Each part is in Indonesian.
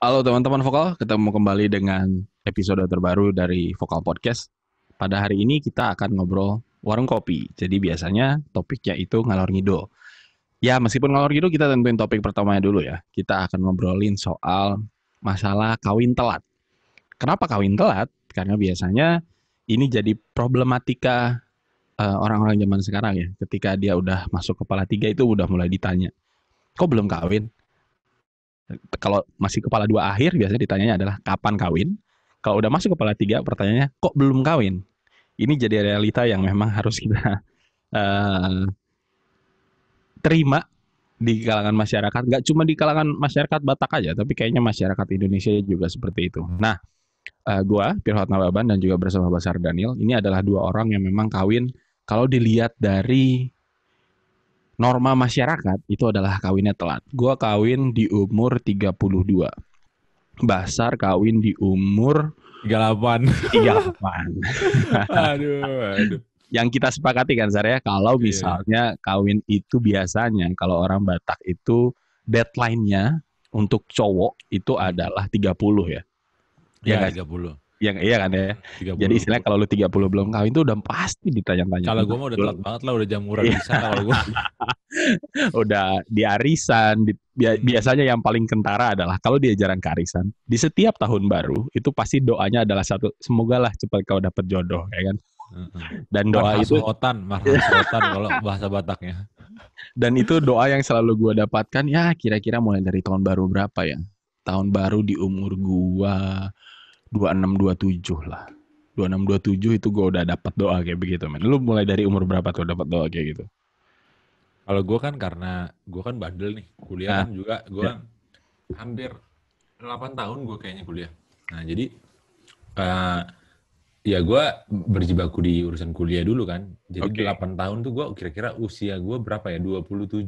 Halo teman-teman Vokal, ketemu kembali dengan episode terbaru dari Vokal Podcast. Pada hari ini kita akan ngobrol warung kopi. Jadi biasanya topiknya itu ngalor ngidul. Ya meskipun ngalor ngidul kita tentuin topik pertamanya dulu ya. Kita akan ngobrolin soal masalah kawin telat. Kenapa kawin telat? Karena biasanya ini jadi problematika orang-orang zaman sekarang ya. Ketika dia udah masuk kepala tiga itu udah mulai ditanya, kok belum kawin? Kalau masih kepala dua akhir biasanya ditanyanya adalah kapan kawin. Kalau udah masuk kepala tiga pertanyaannya kok belum kawin. Ini jadi realita yang memang harus kita uh, terima di kalangan masyarakat. Nggak cuma di kalangan masyarakat Batak aja, tapi kayaknya masyarakat Indonesia juga seperti itu. Nah, gua Pirhot Nababan dan juga bersama Basar Daniel, ini adalah dua orang yang memang kawin. Kalau dilihat dari norma masyarakat itu adalah kawinnya telat. Gua kawin di umur 32. Basar kawin di umur 38. 38. Aduh, aduh. Yang kita sepakati kan Sar ya, kalau Iya, iya. misalnya kawin itu biasanya kalau orang Batak itu deadline-nya untuk cowok itu Mm-mm. adalah 30 ya. Ya Iya, nggak sih? 30. Yang iya kan ya. Jadi 30. istilahnya kalau lu 30 belum kawin itu udah pasti ditanya-tanya Kalau gue tentang mah udah telat belum. banget lah, udah jamuran Iya, di sana kalau gue. udah di arisan. Mm-mm. Biasanya yang paling kentara adalah kalau dia jarang ke arisan, di setiap tahun baru itu pasti doanya adalah satu, semogalah cepat kau dapat jodoh ya kan. Mm-mm. Dan doa itu Marhah sohotan kalau bahasa Bataknya. Dan itu doa yang selalu gue dapatkan ya kira-kira mulai dari tahun baru berapa ya? Tahun baru di umur gue 26 27 lah. 26 27 itu gue udah dapat doa kayak begitu men. Lu mulai dari umur berapa tuh dapat doa kayak gitu? Kalau gue kan karena gue kan bandel nih, kuliah Ah, kan juga gue ya. hampir 8 tahun gue kayaknya kuliah. Nah jadi eh, ya gue berjibaku di urusan kuliah dulu kan. Jadi Oke. 8 tahun tuh gue kira-kira usia gue berapa ya? 27.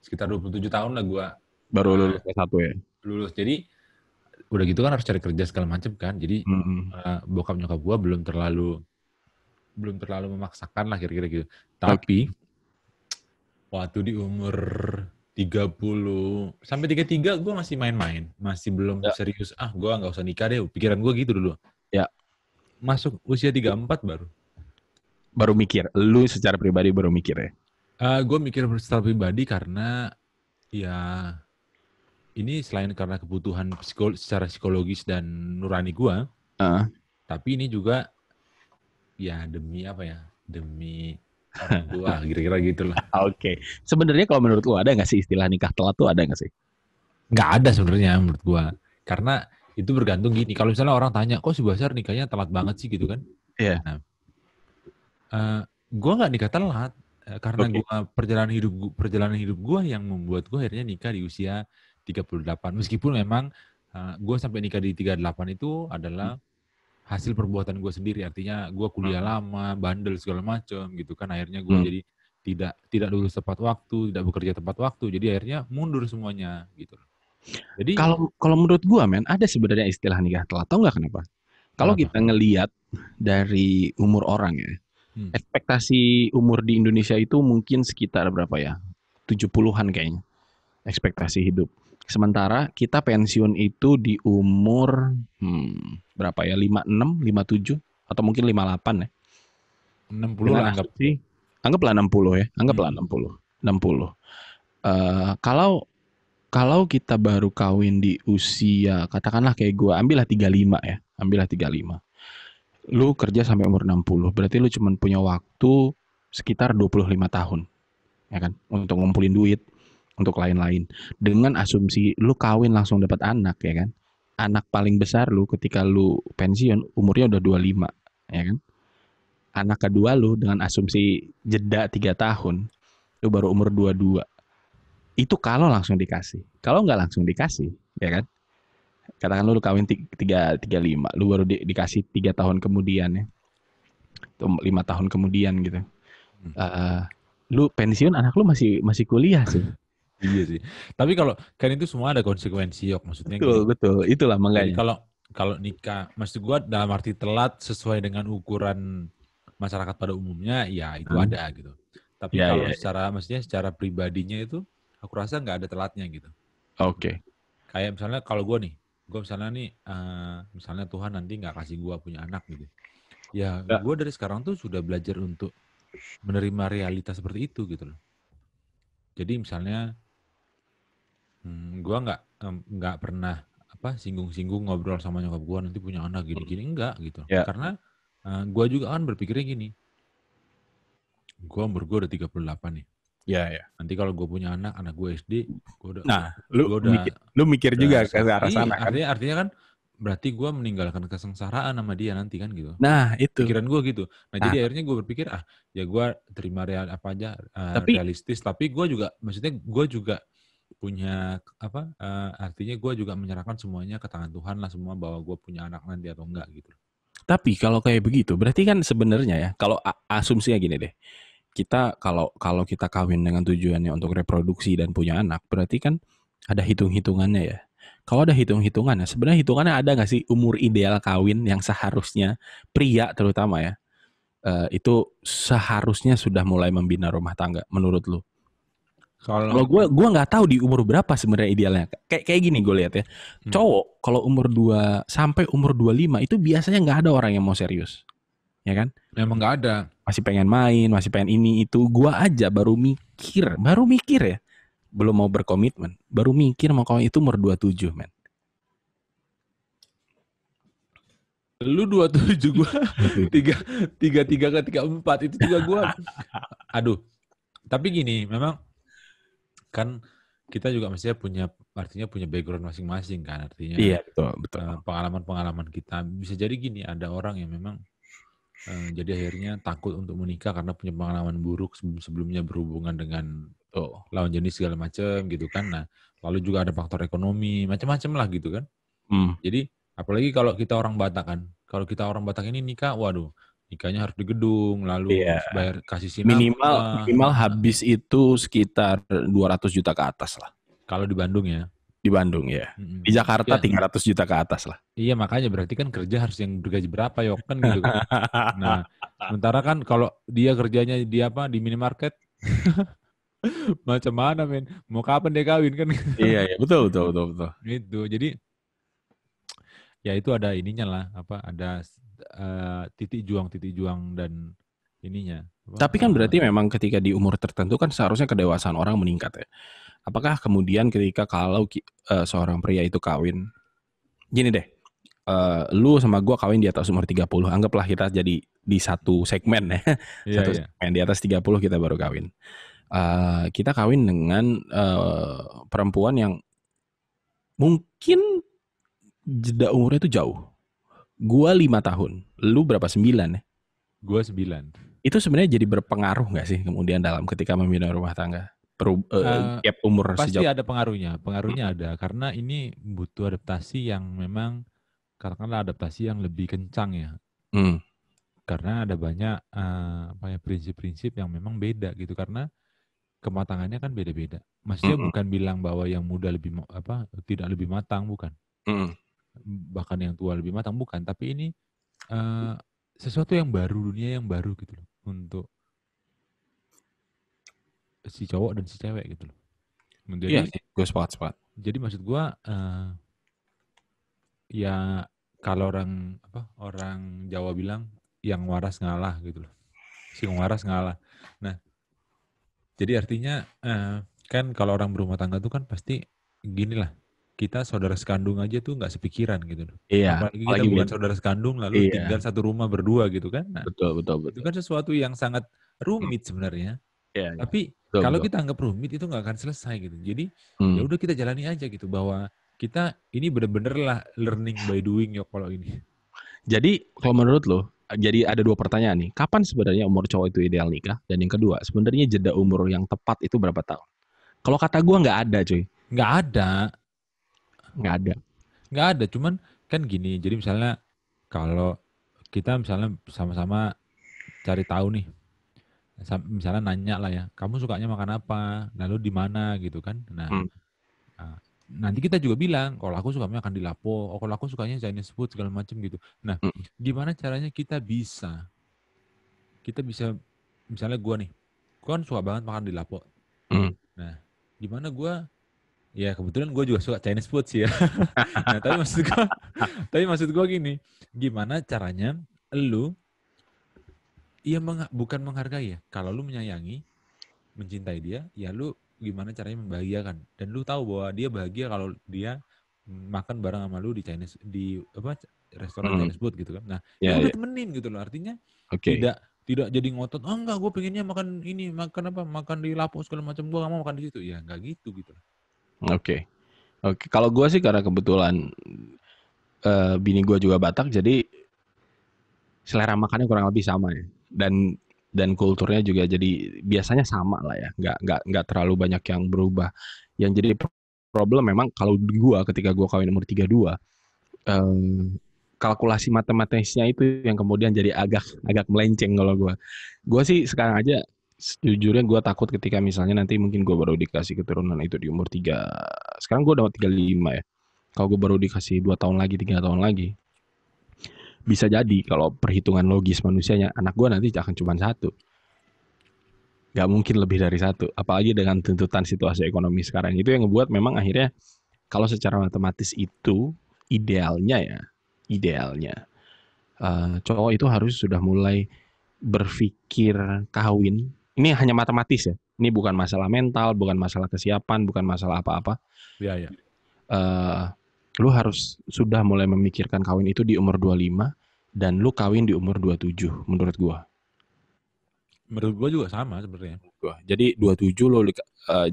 Sekitar 27 tahun lah gue Baru lulus S1 ya. lulus. Jadi udah gitu kan harus cari kerja segala macam kan. Jadi Mm-mm. bokap nyokap gue belum terlalu memaksakan lah kira-kira gitu. Oke. Tapi waktu di umur 30 sampai 33 gue masih main-main, masih belum Ya, serius. Gue nggak usah nikah deh. Pikiran gue gitu dulu. ya. Masuk usia 34 baru. Baru mikir. Lu secara pribadi baru mikir ya. Gue mikir secara pribadi karena ya ini selain karena kebutuhan secara psikologis dan nurani gue, Ah, tapi ini juga ya demi apa ya? Demi orang tua, kira-kira gitulah. Oke. Sebenarnya kalau menurut lu ada nggak sih istilah nikah telat tuh ada nggak sih? Nggak ada sebenarnya menurut gua. Karena itu bergantung gini. Kalau misalnya orang tanya, kok si Basar nikahnya telat banget sih gitu kan? Iya. Nah, gua nggak nikah telat. Karena Oke. perjalanan hidup gua yang membuat gua akhirnya nikah di usia 38. Meskipun memang gua sampai nikah di 38 itu adalah hasil perbuatan gua sendiri. Artinya gua kuliah Hmm. lama, bandel segala macam gitu kan. Akhirnya gua Hmm. jadi tidak tidak lulus tepat waktu, tidak bekerja tepat waktu. Jadi akhirnya mundur semuanya gitu. Jadi Kalau kalau menurut gua men, ada sebenarnya istilah nikah telat. Tahu nggak kenapa? Kalau kenapa? kita ngelihat dari umur orang ya, Hmm. ekspektasi umur di Indonesia itu mungkin sekitar berapa ya? 70-an kayaknya, ekspektasi hidup. Sementara kita pensiun itu di umur berapa ya? 56, 57 atau mungkin 58 ya. 60 Dengan lah anggap. asumsi anggaplah 60 ya, anggaplah Hmm. 60. 60. Kalau kalau kita baru kawin di usia katakanlah kayak gue, ambillah 35 ya, ambillah 35. Lu kerja sampai umur 60, berarti lu cuma punya waktu sekitar 25 tahun, ya kan? Untuk ngumpulin duit, untuk lain-lain. Dengan asumsi lu kawin langsung dapat anak, ya kan? Anak paling besar lu ketika lu pensiun umurnya udah 25, ya kan? Anak kedua lu dengan asumsi jeda 3 tahun, lu baru umur 22. Itu kalau langsung dikasih. Kalau nggak langsung dikasih, ya kan? Katakan lu kawin tiga tiga lima, lu baru dikasih 3 tahun kemudian ya, 5 tahun kemudian gitu. Hmm. Eh, lu pensiun anak lu masih masih kuliah sih. Iya sih. Tapi kalau kan itu semua ada konsekuensi, yok. Maksudnya Betul gini. betul, itulah Jadi makanya. kalau kalau nikah, maksud gua dalam arti telat sesuai dengan ukuran masyarakat pada umumnya, ya itu Hmm. ada gitu. Tapi Ya kalau ya ya. maksudnya secara pribadinya itu, aku rasa nggak ada telatnya gitu. Oke. Kayak misalnya kalau gue misalnya nih, misalnya Tuhan nanti nggak kasih gue punya anak gitu. Ya, Ya. gue dari sekarang tuh sudah belajar untuk menerima realitas seperti itu gitu loh. Jadi misalnya, gue nggak pernah singgung-singgung ngobrol sama nyokap gue nanti punya anak gini-gini, enggak gitu. Ya. Karena gue juga kan berpikirnya gini, umur gue udah 38 nih. Ya, ya. Nanti kalau gue punya anak gue SD, Nah, gue lu mikir juga ke arah iya, sana kan? artinya kan berarti gue meninggalkan kesengsaraan sama dia nanti kan gitu. Nah, itu. Pikiran gue gitu. Nah, Nah, jadi akhirnya gue berpikir ya gue terima apa aja tapi realistis. Tapi gue juga, maksudnya gue juga punya artinya gue juga menyerahkan semuanya ke tangan Tuhan lah semua, bahwa gue punya anak nanti atau enggak gitu. tapi kalau kayak begitu, berarti kan sebenarnya ya, kalau asumsinya gini deh, kita kalau kalau kita kawin dengan tujuannya untuk reproduksi dan punya anak, berarti kan ada hitung-hitungannya ya. Kalau ada hitung-hitungannya, sebenarnya hitungannya ada nggak sih umur ideal kawin yang seharusnya pria terutama ya, itu seharusnya sudah mulai membina rumah tangga menurut lu? Kalau Kalau gue nggak tahu di umur berapa sebenarnya idealnya. Kayak gini gue lihat ya. Cowok kalau umur 2 sampai umur 25 itu biasanya nggak ada orang yang mau serius. Ya kan? memang nggak ada. Masih pengen main, masih pengen ini itu. Gua aja baru mikir ya. Belum mau berkomitmen. Baru mikir mau kawin itu umur 27, men. Lu 27, gue 27. tiga ke 34 itu juga gue. Aduh. Tapi gini, memang kan kita juga mestinya artinya punya background masing-masing kan, artinya Iya, betul, betul. pengalaman-pengalaman kita. Bisa jadi gini, ada orang yang memang jadi akhirnya takut untuk menikah karena punya pengalaman buruk sebelumnya berhubungan dengan Betul. lawan jenis segala macam gitu kan. Nah, lalu juga ada faktor ekonomi, macam-macam lah gitu kan. Jadi apalagi kalau kita orang Batak kan. Kalau kita orang Batak ini nikah, waduh, nikahnya harus di gedung, lalu Iya. bayar kasih Minimal sinambah. habis itu sekitar 200 juta ke atas lah. Kalau di Bandung ya. Di Bandung ya. Di Jakarta Ya, 300 juta ke atas lah. iya makanya berarti kan kerja harus yang bergaji berapa ya kan gitu kan. Nah, sementara kan kalau dia kerjanya di minimarket, macam mana men? Mau kapan dia kawin kan? Iya, iya, betul, betul, betul, betul. Gitu. Jadi ya itu ada ininya lah, ada titik juang dan ininya. Tapi kan berarti memang ketika di umur tertentu kan seharusnya kedewasaan orang meningkat ya. Apakah kemudian ketika kalau seorang pria itu kawin, gini deh, lu sama gua kawin di atas umur 30, anggaplah kita jadi di satu segmen ya, Iya, satu iya. segmen di atas 30 kita baru kawin. Kita kawin dengan perempuan yang mungkin jeda umurnya itu jauh. Gua 5 tahun, lu berapa? 9 ya? Gue 9. Itu sebenarnya jadi berpengaruh nggak sih kemudian dalam ketika membina rumah tangga? Gap umur Pasti sejauh. ada pengaruhnya ada, karena ini butuh adaptasi yang memang, katakanlah adaptasi yang lebih kencang ya. Hmm. Karena ada banyak prinsip-prinsip yang memang beda gitu, karena kematangannya kan beda-beda. Maksudnya bukan bilang bahwa yang muda tidak lebih matang, bukan. Bahkan yang tua lebih matang, bukan. Tapi ini sesuatu yang baru, dunia yang baru gitu loh, untuk si cowok dan si cewek gitu loh. Iya sih, gue sepakat. Jadi maksud gue ya kalau orang Jawa bilang yang waras ngalah gitu loh. Si waras ngalah. Nah, jadi artinya kan kalau orang berumah tangga tuh kan pasti gini lah. Kita saudara sekandung aja tuh nggak sepikiran gitu loh. Iya, Apalagi kita bukan saudara sekandung lalu tinggal iya, satu rumah berdua gitu kan. Nah, betul, betul, itu betul. kan sesuatu yang sangat rumit sebenarnya. Iya, iya, Tapi betul, kalau betul. kita anggap rumit itu nggak akan selesai gitu. Jadi ya Hmm. udah kita jalani aja gitu, bahwa kita ini bener-bener lah learning by doing ya kalau ini. Jadi kalau menurut lo, jadi ada 2 pertanyaan nih. Kapan sebenarnya umur cowok itu ideal nikah? Dan yang kedua, sebenarnya jeda umur yang tepat itu berapa tahun? Kalau kata gue nggak ada, cuy. Nggak ada, Nggak ada. nggak ada. Cuman kan gini. Jadi misalnya kalau kita misalnya sama-sama cari tahu nih, misalnya nanya lah ya, kamu sukanya makan apa, lalu di mana gitu kan. Nah, nanti kita juga bilang, kalau aku suka makan di Lapo, kalau aku sukanya Chinese food segala macam gitu. Nah, gimana caranya kita bisa misalnya gue nih, gue kan suka banget makan di Lapo. Nah, gimana gue Ya kebetulan gue juga suka Chinese food sih ya. Nah tapi maksud gue gini, gimana caranya lu, iya bukan menghargai ya. Kalau lu menyayangi, mencintai dia, ya lu gimana caranya membahagiakan. Dan lu tahu bahwa dia bahagia kalau dia makan bareng sama lu di Chinese, di apa, restoran Hmm. Chinese food gitu kan. Nah, ya Ya, udah ya. temenin gitu loh. Artinya Oke. tidak tidak jadi ngotot, oh enggak gue pengennya makan ini, makan apa, makan di Lapo segala macam, gue gak mau makan di situ. Ya enggak gitu gitu. Oke. Oke. Kalau gue sih karena kebetulan bini gue juga Batak, jadi selera makannya kurang lebih sama ya. Dan kulturnya juga jadi biasanya sama lah ya. Nggak terlalu banyak yang berubah. Yang jadi problem memang kalau gue ketika gue kawin umur 32, kalkulasi matematisnya itu yang kemudian jadi agak agak melenceng kalau gue. Gue sih sekarang aja sejujurnya gue takut ketika misalnya nanti mungkin gue baru dikasih keturunan itu di umur 3. Sekarang gue udah 35 ya. Kalau gue baru dikasih 2 tahun lagi, 3 tahun lagi, bisa jadi kalau perhitungan logis manusianya, anak gue nanti akan cuma satu. Gak mungkin lebih dari satu. Apalagi dengan tuntutan situasi ekonomi sekarang. Itu yang ngebuat memang akhirnya kalau secara matematis itu idealnya ya, idealnya cowok itu harus sudah mulai berpikir kawin. Ini hanya matematis ya. Ini bukan masalah mental, bukan masalah kesiapan, bukan masalah apa-apa. Ya ya. Uh, Lu harus sudah mulai memikirkan kawin itu di umur 25 dan lu kawin di umur 27 menurut gua. Menurut gue juga sama sebenarnya. Jadi 27 lu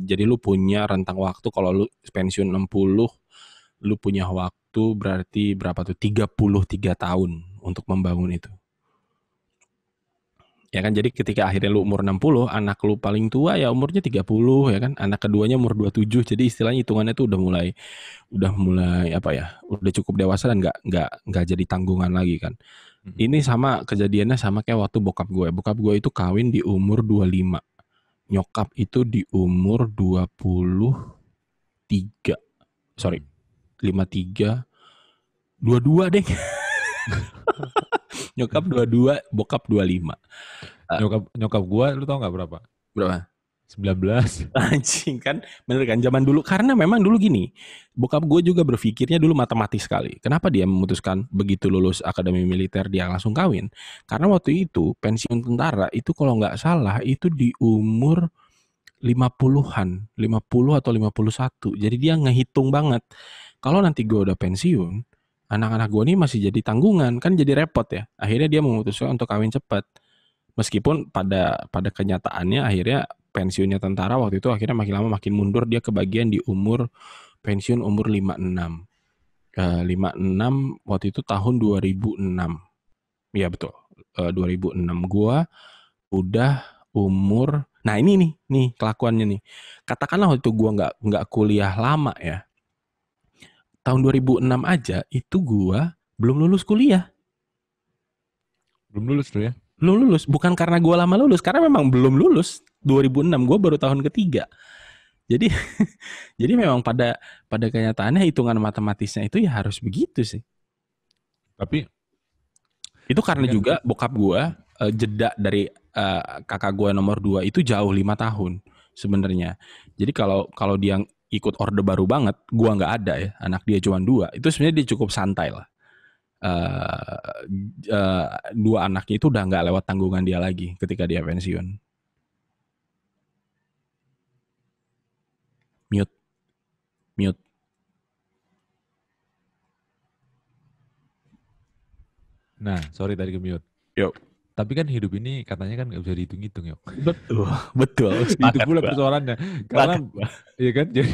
jadi lu punya rentang waktu kalau lu pensiun 60, lu punya waktu berarti berapa tuh? 33 tahun untuk membangun itu. Ya kan, jadi ketika akhirnya lu umur 60, anak lu paling tua ya umurnya 30 ya kan. Anak keduanya umur 27. Jadi istilahnya hitungannya tuh udah mulai apa ya? Udah cukup dewasa dan nggak jadi tanggungan lagi kan. Ini sama kejadiannya sama kayak waktu bokap gue. Bokap gue itu kawin di umur 25. Nyokap itu di umur 23. Sorry, 53. 22 deh. Nyokap 22, bokap 25. Nyokap gue, lu tau gak berapa? Berapa? 19. Anjing kan, bener kan, zaman dulu. Karena memang dulu gini, bokap gue juga berpikirnya dulu matematis sekali. Kenapa dia memutuskan begitu lulus akademi militer dia langsung kawin? Karena waktu itu pensiun tentara itu kalau nggak salah itu di umur 50-an, 50 atau 51. Jadi dia ngehitung banget. Kalau nanti gue udah pensiun, anak-anak gue nih masih jadi tanggungan, kan jadi repot ya. Akhirnya dia memutuskan untuk kawin cepat. Meskipun pada kenyataannya akhirnya pensiunnya tentara waktu itu akhirnya makin lama makin mundur, dia kebagian di umur pensiun umur 56. 56 waktu itu tahun 2006. Iya betul. 2006 gua udah umur, nah ini nih kelakuannya nih. Katakanlah waktu itu gua nggak kuliah lama ya. Tahun 2006 aja itu gua belum lulus kuliah. Belum lulus tuh ya? Belum lulus, bukan karena gue lama lulus, karena memang belum lulus. 2006 gue baru tahun ketiga. Jadi jadi memang pada kenyataannya hitungan matematisnya itu ya harus begitu sih. Tapi Itu karena kan, juga bokap gue jeda dari kakak gue nomor 2 itu jauh 5 tahun sebenarnya. Jadi kalau dia ikut orde baru banget, gue nggak ada ya, anak dia cuma 2, itu sebenarnya dia cukup santai lah. Dua anaknya itu udah nggak lewat tanggungan dia lagi ketika dia pensiun. Mute. nah sorry tadi ke-mute. Yuk. Tapi kan hidup ini katanya kan gak bisa dihitung-hitung yuk. Betul. Itu pula persoalannya. Karena, ya kan, jadi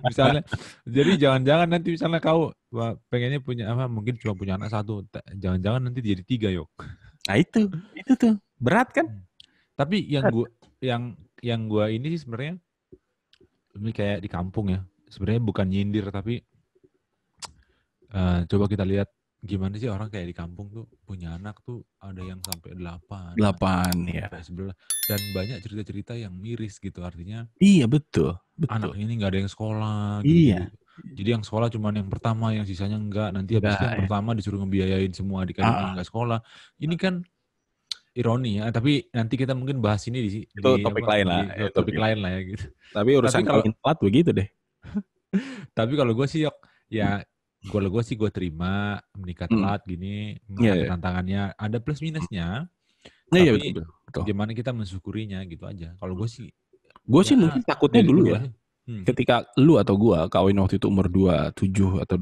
misalnya, jadi jangan-jangan nanti misalnya kau pengennya punya apa, mungkin cuma punya anak satu, jangan-jangan nanti jadi 3 yuk. Nah itu tuh berat kan? Tapi yang gua ini sih sebenarnya ini kayak di kampung ya. Sebenarnya bukan nyindir tapi coba kita lihat gimana sih orang kayak di kampung tuh punya anak tuh ada yang sampai 8 ya. Sampai 11. Dan banyak cerita-cerita yang miris gitu, artinya. Iya betul. Anak ini nggak ada yang sekolah. Iya. Gitu. Jadi yang sekolah cuma yang pertama, yang sisanya enggak. Nanti habis itu yang pertama disuruh ngebiayain semua adik-adiknya nggak sekolah. Ini kan ironi ya. Tapi nanti kita mungkin bahas ini itu topik lain lah. Topik lain lah ya gitu. Tapi urusan kawin telat begitu deh. Tapi kalau gue sih, Yok, ya kalau gue sih gue terima menikah Mm. telat gini, Iya, ada iya. tantangannya, ada plus minusnya, Iya, iya, betul, tapi betul, betul. gimana kita mensyukurinya gitu aja. Kalau gue sih, Gue ya sih mungkin takutnya milih dulu dulu ya, aja. Hmm. ketika lu atau gua kawin waktu itu umur 27 atau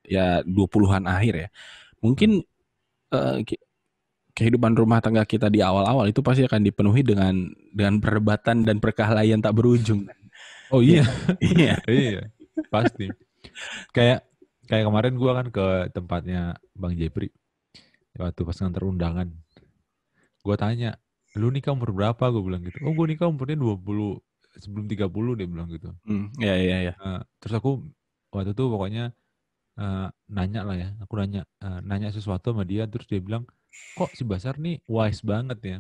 ya 20-an akhir ya. Hmm. Mungkin eh, ke- kehidupan rumah tangga kita di awal-awal itu pasti akan dipenuhi dengan perdebatan dan perkelahian tak berujung. Oh Iya, iya, iya. iya, pasti. Kayak kayak kemarin gue kan ke tempatnya Bang Jepri waktu pas nganter undangan. Gue tanya, lu nikah umur berapa? Gue bilang gitu. Oh, gue nikah umurnya 20 sebelum 30 dia bilang gitu. Iya, iya, iya. Terus aku waktu itu pokoknya nanya lah ya. Aku nanya sesuatu sama dia terus dia bilang, "Kok si Basar nih wise banget ya?"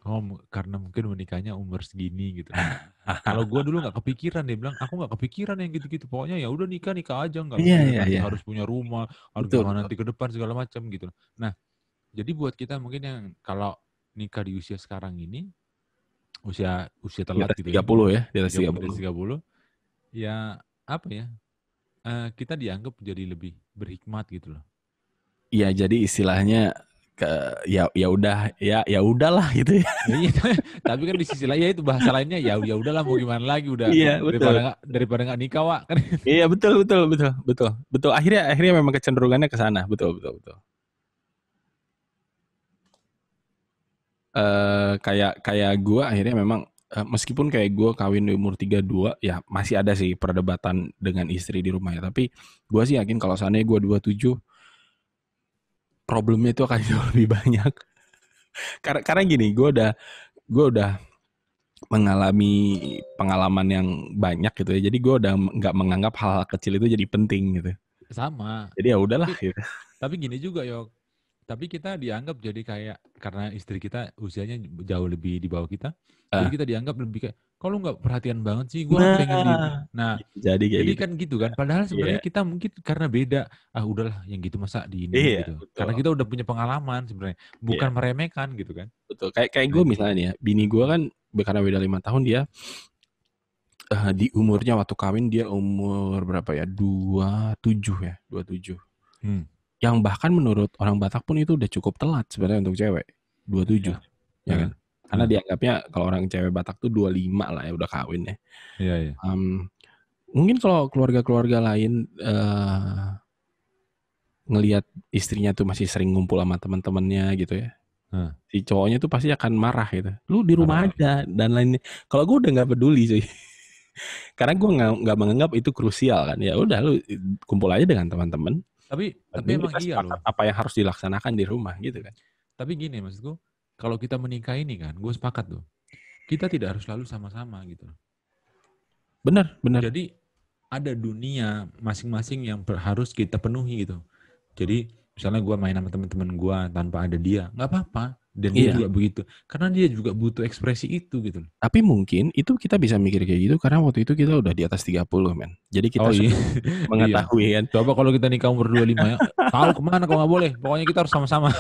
Oh, karena mungkin menikahnya umur segini gitu. Nah, kalau gue dulu nggak kepikiran, dia bilang, aku nggak kepikiran yang gitu-gitu. Pokoknya ya udah nikah nikah aja, nggak Iya, mikirin iya, nanti iya. harus punya rumah, harus Betul, gimana betul. nanti ke depan segala macam gitu. Nah, jadi buat kita mungkin yang kalau nikah di usia sekarang ini, usia usia Di telat atas gitu tiga ya, puluh ya, di atas 30 dari 30. 30, ya apa ya? Kita dianggap jadi lebih berhikmat gitu loh. Iya, jadi istilahnya ke ya udah ya udahlah gitu ya. Ya iya, tapi kan di sisi lain ya itu bahasa lainnya ya ya udahlah mau gimana lagi udah Iya, betul. daripada nggak nikah, Wak, kan. Iya, betul, betul, betul, betul, betul. Akhirnya memang kecenderungannya ke sana, betul, betul, betul. Kayak kayak gue akhirnya memang meskipun kayak gue kawin di umur 32 ya masih ada sih perdebatan dengan istri di rumah ya, tapi gue sih yakin kalau seandainya gue 27 problemnya itu akan jauh lebih banyak. Karena gini, gue udah mengalami pengalaman yang banyak gitu ya, jadi gue udah nggak menganggap hal-hal kecil itu jadi penting gitu, Sama. jadi ya udahlah Tapi gitu. tapi gini juga, Yok. Tapi kita dianggap jadi kayak karena istri kita usianya jauh lebih di bawah kita. Jadi Ah, kita dianggap lebih kayak kalau nggak perhatian banget sih, gua kan pengen di. nah Nah, jadi kayak jadi gitu. kan gitu kan. Padahal Iya, sebenarnya kita mungkin karena beda. Ah udahlah, yang gitu masa diinin iya, gitu. betul. Karena kita udah punya pengalaman sebenarnya, bukan Iya, meremehkan gitu kan. betul. Kayak Nah gue itu. misalnya nih ya, bini gue kan karena beda 5 tahun, dia di umurnya waktu kawin dia umur berapa ya? 27 ya, 27. Hmm, Yang bahkan menurut orang Batak pun itu udah cukup telat sebenarnya untuk cewek. 27, iya. ya kan? Heeh, Karena heeh, dianggapnya kalau orang cewek Batak tuh 25 lah ya udah kawin ya. iya iya. Mungkin kalau keluarga-keluarga lain ngelihat istrinya tuh masih sering ngumpul sama teman-temannya gitu ya. Heeh, Si cowoknya tuh pasti akan marah gitu. Lu di rumah marah. aja dan lainnya. Kalau gue udah nggak peduli sih. Karena gue nggak menganggap itu krusial kan. Ya udah lu kumpul aja dengan teman-teman. Tapi Penting emang kita iya sepakat loh. apa yang harus dilaksanakan di rumah gitu kan. Tapi gini maksudku, kalau kita menikah ini kan, gue sepakat tuh. Kita tidak harus selalu sama-sama gitu. Benar, benar. Jadi ada dunia masing-masing yang harus kita penuhi gitu. Jadi misalnya gue main sama teman-teman gue tanpa ada dia, nggak apa-apa. Dan dia Iya. juga begitu. Karena dia juga butuh ekspresi itu gitu. Tapi mungkin itu kita bisa mikir kayak gitu karena waktu itu kita udah di atas 30 men. Jadi kita Oh iya, sudah iya. mengetahui kan. Coba kalau kita nikah umur 25 ya, tahu kemana kalau nggak boleh. Pokoknya kita harus sama-sama.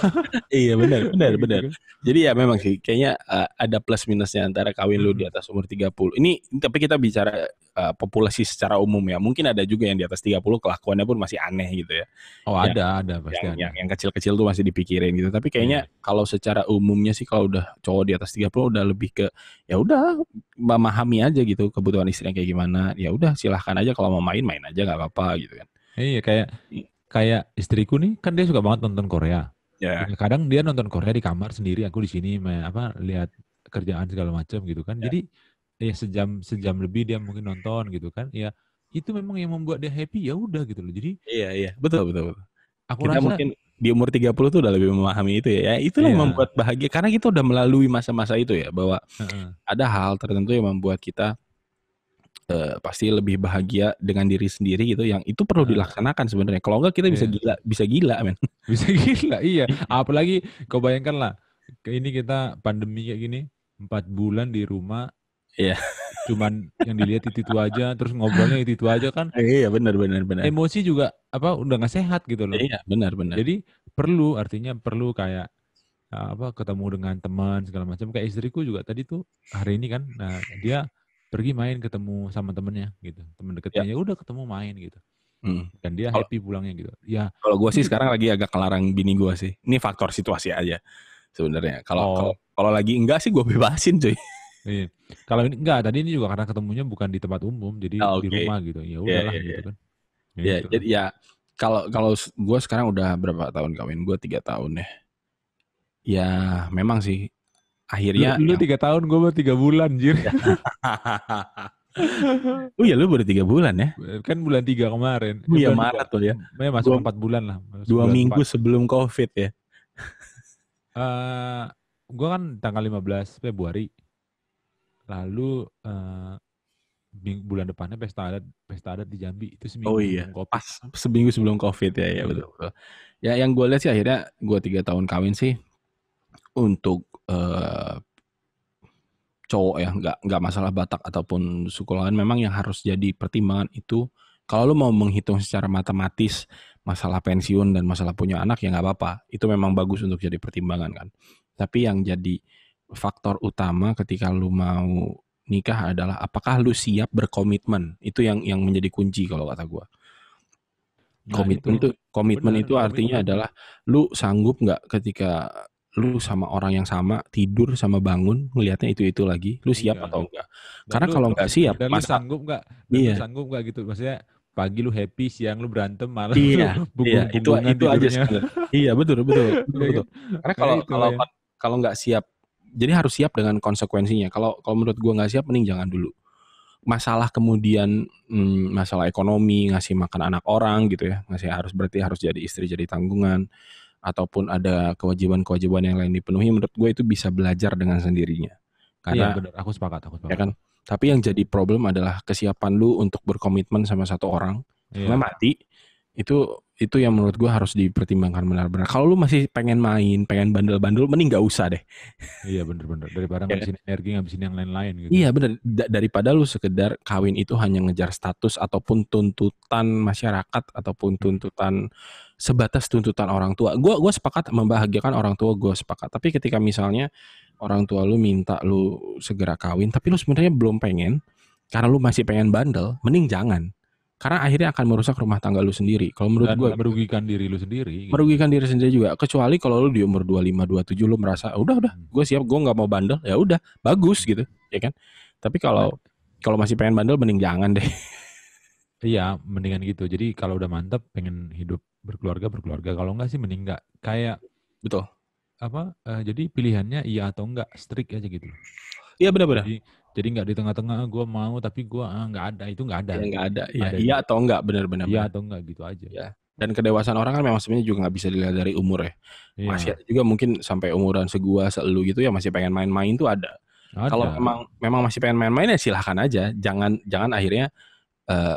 Iya, benar, benar, Kayak gitu benar. kan. Jadi ya memang sih kayaknya ada plus minusnya antara kawin lu di Mm-mm. atas umur 30. Ini tapi kita bicara populasi secara umum ya. Mungkin ada juga yang di atas 30 kelakuannya pun masih aneh gitu ya. Oh Ya, ada, pasti yang ada. yang yang kecil-kecil tuh masih dipikirin gitu. Tapi kayaknya Iya. kalau secara umumnya sih kalau udah cowok di atas 30 udah lebih ke ya udah memahami aja gitu kebutuhan istrinya kayak gimana. Ya udah silahkan aja kalau mau main main aja nggak apa-apa gitu kan. Iya kayak kayak istriku nih kan dia suka banget nonton Korea. Ya, Ya, kadang dia nonton Korea di kamar sendiri, aku di sini lihat kerjaan segala macam gitu kan. ya. Jadi ya sejam sejam lebih dia mungkin nonton gitu kan. Ya itu memang yang membuat dia happy ya udah gitu loh. Jadi Iya, iya, betul, betul, betul. aku Kita rasa mungkin di umur 30 tuh udah lebih memahami itu ya. Ya itulah yang iya, membuat bahagia karena kita udah melalui masa-masa itu ya bahwa heeh, ada hal tertentu yang membuat kita pasti lebih bahagia dengan diri sendiri gitu yang itu perlu heeh, dilaksanakan sebenarnya. Kalau enggak kita iya. bisa gila men. Bisa gila, iya. Apalagi kau bayangkan lah, ini kita pandemi kayak gini, 4 bulan di rumah, Iya. cuman yang dilihat itu aja, terus ngobrolnya itu aja kan, Iya, benar, benar, benar. emosi juga apa udah nggak sehat gitu loh. Iya, benar, benar. Jadi artinya perlu kayak apa ketemu dengan teman segala macam. Kayak istriku juga tadi tuh hari ini kan, nah dia pergi main ketemu sama temennya gitu, temen Ya. deketnya, ya udah ketemu main gitu, dan dia Kalau happy pulangnya gitu. Ya kalau gue sih itu. sekarang lagi agak kelarang bini gue sih. Ini faktor situasi aja sebenarnya. Kalau kalau Oh kalau lagi enggak sih gue bebasin cuy. iya. Kalau ini enggak, tadi ini juga karena ketemunya bukan di tempat umum, jadi di Oke. rumah gitu. Ya Ya, udahlah ya, gitu ya. kan. Ya Ya, gitu jadi lah. ya kalau kalau gue sekarang udah berapa tahun kawin? Gue 3 tahun ya. Ya memang sih akhirnya Lu yang 3 tahun, gue baru 3 bulan, jir. oh iya lu baru 3 bulan ya? Kan bulan 3 kemarin. Oh iya Bulan 2. Maret tuh ya. Masuk Dua, 4 bulan lah. Masuk dua bulan minggu 4. sebelum COVID ya. Gue kan tanggal 15 Februari. Lalu bulan depannya pesta adat di Jambi. Itu Oh seminggu iya, sebelum COVID. pas seminggu sebelum COVID ya, ya Iya. betul, betul. Ya yang gue lihat sih akhirnya gue 3 tahun kawin sih untuk cowok ya, nggak masalah Batak ataupun suku lain, memang yang harus jadi pertimbangan itu kalau lu mau menghitung secara matematis masalah pensiun dan masalah punya anak ya nggak apa-apa, itu memang bagus untuk jadi pertimbangan kan. Tapi yang jadi faktor utama ketika lu mau nikah adalah apakah lu siap berkomitmen, itu yang menjadi kunci kalau kata gue. Nah itu Komitmen benar, itu artinya komitmen. adalah lu sanggup nggak ketika lu sama orang yang sama tidur sama bangun ngelihatnya itu lagi, lu siap Iya. atau enggak? Dan Karena lu kalau nggak siap, dan lu sanggup nggak? Dan lu iya, sanggup nggak gitu? Maksudnya pagi lu happy, siang lu berantem, malam lu iya, iya, punggung-punggungan itu aja tidurnya. sebenarnya. Iya betul, betul, betul, Ya betul. kan? Karena Nah kalau itu kalau lah ya. kalau nggak siap, jadi harus siap dengan konsekuensinya. Kalau kalau menurut gua nggak siap, mending jangan dulu. Masalah kemudian masalah ekonomi, ngasih makan anak orang gitu ya, berarti harus jadi istri, jadi tanggungan, ataupun ada kewajiban-kewajiban yang lain dipenuhi, menurut gue itu bisa belajar dengan sendirinya. Iya Karena benar, aku sepakat, ya kan, tapi yang jadi problem adalah kesiapan lu untuk berkomitmen sama satu orang sampai Iya, mati. Itu yang menurut gue harus dipertimbangkan benar-benar. Kalau lu masih pengen main, pengen bandel-bandel, mending nggak usah deh. iya benar-benar. Daripada Ya kan? ngabisin energi, ngabisin yang lain-lain gitu. Iya benar. Daripada lu sekedar kawin itu hanya ngejar status ataupun tuntutan masyarakat ataupun tuntutan sebatas tuntutan orang tua. Gua sepakat membahagiakan orang tua, gue sepakat. Tapi ketika misalnya orang tua lu minta lu segera kawin, tapi lu sebenarnya belum pengen karena lu masih pengen bandel, mending jangan. Karena akhirnya akan merusak rumah tangga lu sendiri. Kalau menurut Dan gue merugikan diri lu sendiri gitu. merugikan diri sendiri juga. Kecuali kalau lu di umur 25, 27 lu merasa udah gue siap, gue nggak mau bandel, ya udah bagus gitu, ya kan. Tapi Nah, kalau kalau masih pengen bandel mending jangan deh. iya, mendingan gitu. Jadi kalau udah mantep pengen hidup berkeluarga, berkeluarga. Kalau enggak sih mending enggak. Kayak Betul. apa? Jadi pilihannya iya atau enggak, strict aja gitu. Iya benar-benar. Jadi nggak di tengah-tengah gue mau tapi gue nggak ada, itu nggak ada Ya gitu. nggak ada. Ya Ada iya itu. atau enggak, benar-benar. Iya atau enggak gitu aja. Ya. Dan kedewasaan orang kan memang sebenarnya juga nggak bisa dilihat dari umur ya. Masih Iya, ada juga mungkin sampai umuran segua seelu gitu ya masih pengen main-main tuh ada. Kalau ada. memang masih pengen main-main ya silahkan aja. Jangan akhirnya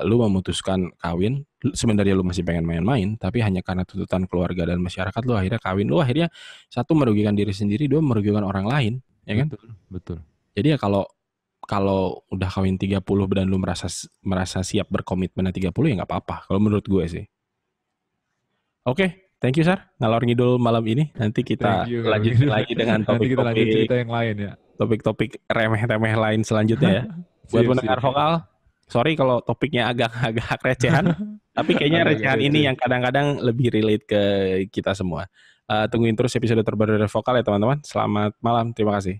lu memutuskan kawin sebenarnya lu masih pengen main-main, tapi hanya karena tuntutan keluarga dan masyarakat lu akhirnya kawin. Lu akhirnya satu merugikan diri sendiri, dua merugikan orang lain, ya kan? Betul, betul. Jadi ya kalau kalau udah kawin 30 dan lu merasa siap berkomitmen 30 ya nggak apa-apa kalau menurut gue sih. Oke, thank you Sar, ngalor ngidul malam ini. Nanti kita Thank you. lanjutin lagi dengan Nanti kita lanjut topik-topik cerita yang lain ya. topik-topik remeh-temeh lain selanjutnya ya. Buat Sip, pendengar sip. vokal, sorry kalau topiknya agak recehan, tapi kayaknya Agak-agak recehan ini receh. yang kadang-kadang lebih relate ke kita semua. Tungguin terus episode terbaru dari vokal ya teman-teman. Selamat malam, terima kasih.